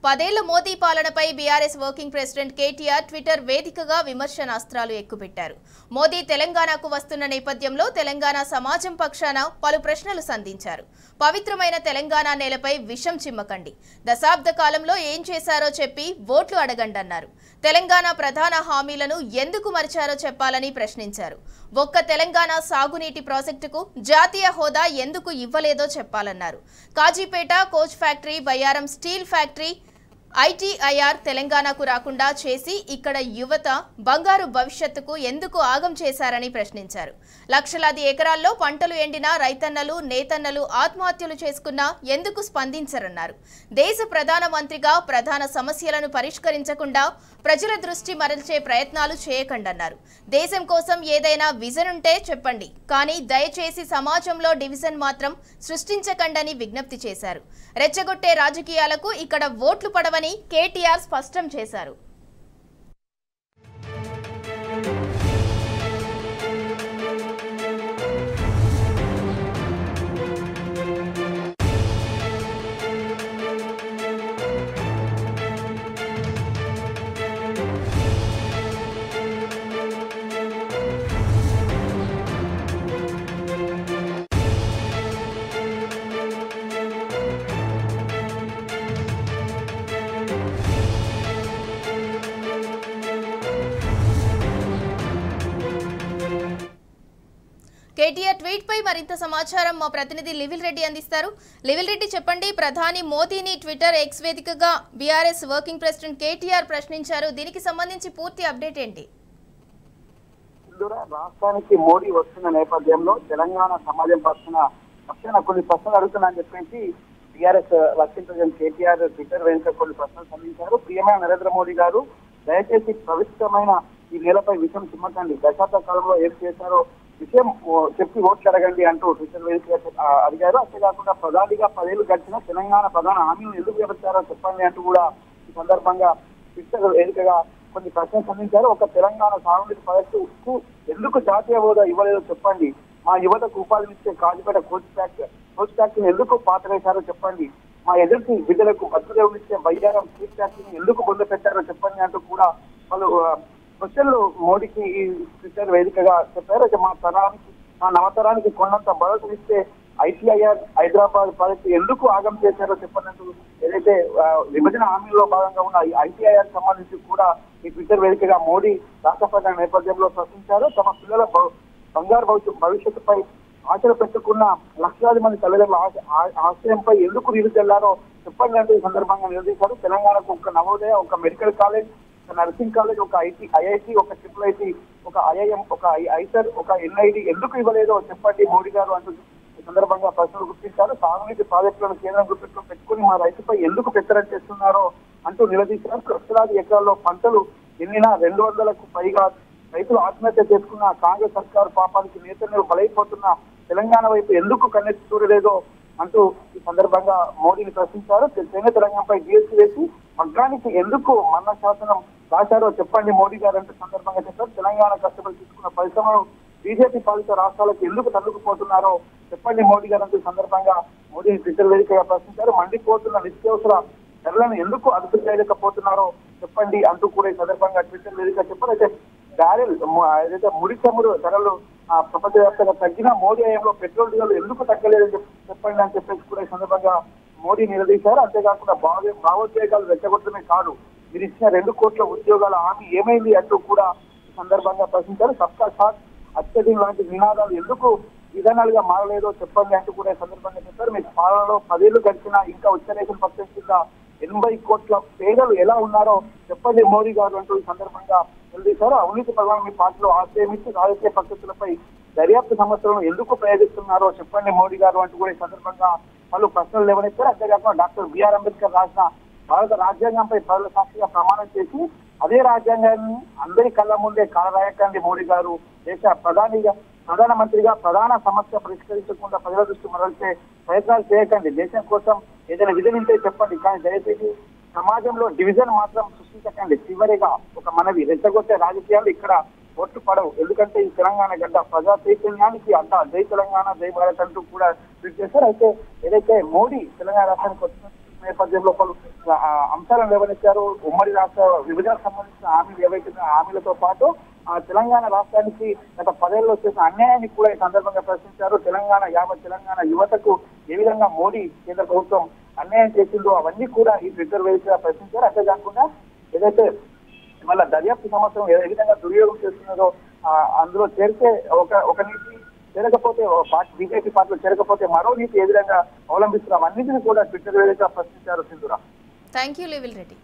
10 ఏళ్ల మోదీ పాలనపై BRS working president KTR Twitter వేదికగా విమర్శనాస్త్రాలు ఎక్కుపెట్టారు. మోదీ తెలంగాణకు వస్తున్న నేపథ్యంలో తెలంగాణ సమాజం పక్షాన పలు ప్రశ్నలు సంధించారు. పవిత్రమైన తెలంగాణ నేలపై విషం చిమ్మకండి, దశాబ్ద కాలంలో ఏం చేశారో చెప్పి ఓట్లు అడగండి అన్నారు. తెలంగాణ ప్రధాన హామీలను ఎందుకు మరిచారో చెప్పాలని ప్రశ్నించారు. ఒక్క తెలంగాణ సాగునీటి ప్రాజెక్టుకు జాతీయ హోదా ఎందుకు ఇవ్వలేదో చెప్పాలన్నారు. Kazipet coach factory, Bayyaram steel factory, ITIR తెలంగాణకు రాకుండా చేసి ఇక్కడ యువత బంగారు భవిష్యత్తుకు ఎందుకు ఆగం చేశారని ప్రశ్నించారు. లక్షలాది ఎకరాల్లో పంటలు ఎండినా రైతన్నలు నేతన్నలు ఆత్మహత్యలు చేసుకున్నా ఎందుకు స్పందించరన్నారు. దేశ ప్రధాన మంత్రిగా ప్రధాన సమస్యలను పరిష్కరించకుండా ప్రజల దృష్టి మరల్చే ప్రయత్నాలు చేయకండన్నారు. దేశం కోసం ఏదైనా విజన్ ఉంటే చెప్పండి, కానీ దయచేసి సమాజంలో డివిజన్ మాత్రం సృష్టించకండని విజ్ఞప్తి చేశారు. రెచ్చగొట్టే రాజకీయాలకు ఇక్కడ ఓట్లు పడవని కేటీఆర్ స్పష్టం చేశారు. కేటీఆర్ ట్వీట్ పై మరింత సమాచారం మా ప్రతినిధి లివిల్ రెడ్డి అందిస్తారు. లివిల్ రెడ్డి, చెప్పండి, ప్రధాని మోదీని ట్విట్టర్ ఎక్స్ వేదికగా బీఆర్ఎస్ వర్కింగ్ ప్రెసిడెంట్ కేటీఆర్ ప్రశ్నించారు. దీనికి సంబంధించి పూర్తి అప్డేట్ ఏంటి? రాష్ట్రానికి మోడీ వస్తున్న నేపథ్యంలో తెలంగాణ సమాజం పక్షాన కొన్ని ప్రశ్నలు అడుగుతున్నారని చెప్పేసి BRS working president KTR Twitter వెనుక కొన్ని ప్రశ్నలు సంధించారు. ప్రియమైన నరేంద్ర మోడీ గారు, దయచేసి పవిత్రమైన ఈ నేలపై విషయం చిమ్మకండి, దశాబ్ద కాలంలో ఏం చేశారో విషయం చెప్పి ఓట్లు అడగండి అంటూ ట్విట్టర్ వేదిక అడిగారు. అంతేకాకుండా ప్రధానిగా 10 ఏళ్లు గడిచిన తెలంగాణ ప్రధాన హామీలను ఎందుకు వివరించారో చెప్పండి అంటూ కూడా ఈ సందర్భంగా ట్విట్టర్ వేదికగా కొన్ని ప్రశ్నలు సంధించారు. ఒక తెలంగాణ సాగునీటి ప్రాజెక్టుకు ఎందుకు జాతీయ హోదా ఇవ్వలేదో చెప్పండి, మా యువతకు ఉపాధినిచ్చే కాజీపేట కోచ్ ఫ్యాక్టరీని ఎందుకు పాతవేశారో చెప్పండి, మా ఎదుటి బిడ్డలకు బతుకుదేవునిచ్చే బయ్యారం స్టీల్ ఫ్యాక్టరీని ఎందుకు బొంద పెట్టారో చెప్పండి అంటూ కూడా వాళ్ళు క్వశ్చన్లు మోడీకి ఈ ట్విట్టర్ వేదికగా చెప్పారు. మా నవతరానికి కొండంత భరోసానిస్తే ఐటీఐఆర్ హైదరాబాద్ ప్రాజెక్టు ఎందుకు ఆగం చేశారో చెప్పినట్టు ఏదైతే విభజన హామీలో భాగంగా ఉన్న ఐటీఐఆర్ సంబంధించి కూడా ఈ ట్విట్టర్ వేదికగా మోడీ రాష్ట్రపతి నేపథ్యంలో ప్రశ్నించారు. తమ పిల్లల బంగారు భవిష్యత్తుపై ఆశలు పెట్టుకున్న లక్షలాది మంది తల్లిదండ్రుల ఆశయంపై ఎందుకు నిలుచెళ్లారో చెప్పండి అంటూ ఈ సందర్భంగా నిలదీశారు. తెలంగాణకు ఒక నవోదయ, ఒక మెడికల్ కాలేజ్, ఒక నర్సింగ్ కాలేజ్, ఒక ఐఐటి, ఒక ట్రిపుల్ ఐటీ, ఒక ఐఐఎం, ఒక ఐసర్, ఒక ఎన్ఐడి ఎందుకు ఇవ్వలేదో చెప్పండి మోడీ గారు అంటూ ఈ సందర్భంగా ప్రశ్నలు గుర్తించారు. సాగునీటి ప్రాజెక్టులను కేంద్రం గుర్తింపులో పెట్టుకుని మా రైతుపై ఎందుకు పెత్తనం చేస్తున్నారో అంటూ నిలదీశారు. లక్షలాది ఎకరాల్లో పంటలు ఎన్నినా 200కు పైగా రైతులు ఆత్మహత్య చేసుకున్న కాంగ్రెస్ సర్కారు పాపానికి నేతలు బలైపోతున్న తెలంగాణ వైపు ఎందుకు కన్నెత్తి చూడలేదో అంటూ ఈ సందర్భంగా మోడీని ప్రశ్నించారు. తెలంగాణపై జీఎస్టీ వేసి మగ్గానికి ఎందుకు మన్న శాసనం రాశారో చెప్పండి మోడీ గారు అంటూ సందర్భంగా చెప్పారు. తెలంగాణ కష్టపడి తీసుకున్న పరిశ్రమలు బీజేపీ పాలిత రాష్ట్రాలకు ఎందుకు తన్నుకుపోతున్నారో చెప్పండి మోడీ గారు అంటూ సందర్భంగా మోడీని ట్విట్టర్ వేదికగా ప్రశ్నించారు. మండిపోతున్న నిత్యావసర ధరలను ఎందుకు అదుపు చేయలేకపోతున్నారో చెప్పండి అంటూ కూడా ఈ సందర్భంగా ట్విట్టర్ వేదికగా చెప్పారు. అయితే బ్యారెల్ ఏదైతే ముడి చమురు ధరలు ప్రపంచవ్యాప్తంగా తగ్గిన మోడీ హయాంలో పెట్రోల్ డీజిల్ ఎందుకు తగ్గలేదని చెప్పండి అని చెప్పేసి కూడా ఈ సందర్భంగా మోడీ నిలదీశారు. అంతేకాకుండా భావోద్వేగాలు రెచ్చగొట్టడమే కాదు, మీరు ఇచ్చిన 2 కోట్ల ఉద్యోగాల హామీ ఏమైంది అంటూ కూడా ఈ సందర్భంగా ప్రశ్నించారు. సబ్కా సాత్ అత్యధిక లాంటి నినాదాలు ఎందుకు విధానాలుగా మారలేదో చెప్పండి అంటూ కూడా ఈ సందర్భంగా చెప్పారు. మీ పాలనలో 10 ఏళ్లు గడిచినా ఇంకా ఉత్తరేషన్ పక్షం కింద 80 కోట్ల పేదలు ఎలా ఉన్నారో చెప్పండి మోడీ గారు అంటూ ఈ సందర్భంగా నిలదీశారు. అవినీతి ప్రధాని మీ పార్టీలో ఆశ్రయమించి రాజకీయ పద్ధతులపై దర్యాప్తు సంస్థలను ఎందుకు ప్రయోగిస్తున్నారో చెప్పండి మోడీ గారు అంటూ కూడా ఈ సందర్భంగా వాళ్ళు ప్రశ్నలు లేవనెత్తారు. అంతేకాకుండా డాక్టర్ బిఆర్ అంబేద్కర్ రాసిన భారత రాజ్యాంగంపై ప్రజల సాక్షిగా ప్రమాణం చేసి అదే రాజ్యాంగాన్ని అందరి కళ్ళ ముందే కాలరాయకండి మోడీ గారు, దేశ ప్రధానమంత్రిగా ప్రధాన సమస్య పరిష్కరించకుండా ప్రజల దృష్టి మరల్చే ప్రయత్నాలు చేయకండి, దేశం కోసం ఏదైనా విధులు ఉంటే చెప్పండి, కానీ దయచేసి సమాజంలో డివిజన్ మాత్రం సృష్టించకండి. చివరిగా ఒక మనవి, రెచ్చగొట్టే రాజకీయాలు ఇక్కడ ఓట్లు పడవు. ఎందుకంటే ఈ తెలంగాణ గడ్డ ప్రజా చైతన్యానికి అడ్డ. జై తెలంగాణ జై భారత్ అంటూ కూడా ట్వీట్ చేశారు. అయితే ఏదైతే మోడీ తెలంగాణ రాష్ట్రానికి వచ్చిన నేపథ్యంలో పలు అంశాలను లేవనెత్తారు. ఉమ్మడి రాష్ట్ర విభజనకు సంబంధించిన హామీలు ఏవైతే హామీలతో పాటు తెలంగాణ రాష్ట్రానికి గత 10 ఏళ్లలో చేసిన అన్యాయాన్ని కూడా ఈ సందర్భంగా ప్రశ్నించారు. తెలంగాణ యువతకు ఏ విధంగా మోడీ కేంద్ర ప్రభుత్వం అన్యాయం చేసిందో అవన్నీ కూడా ఈ ట్విట్టర్ వేదికగా ప్రశ్నించారు. అంతేకాకుండా ఏదైతే వాళ్ళ దర్యాప్తు సంవత్సరం ఏ విధంగా దుర్యోగం చేస్తున్నదో అందులో చేరితే ఒక నీతి చేరకపోతే బీజేపీ పార్టీలో చేరకపోతే మరో నీతి ఏ విధంగా అవలంబిస్తున్నాం అన్నింటినీ కూడా ట్విట్టర్ వేదికగా ప్రశ్నించారు సింధూరా. థ్యాంక్ యూ లివిల్ రెడ్డి.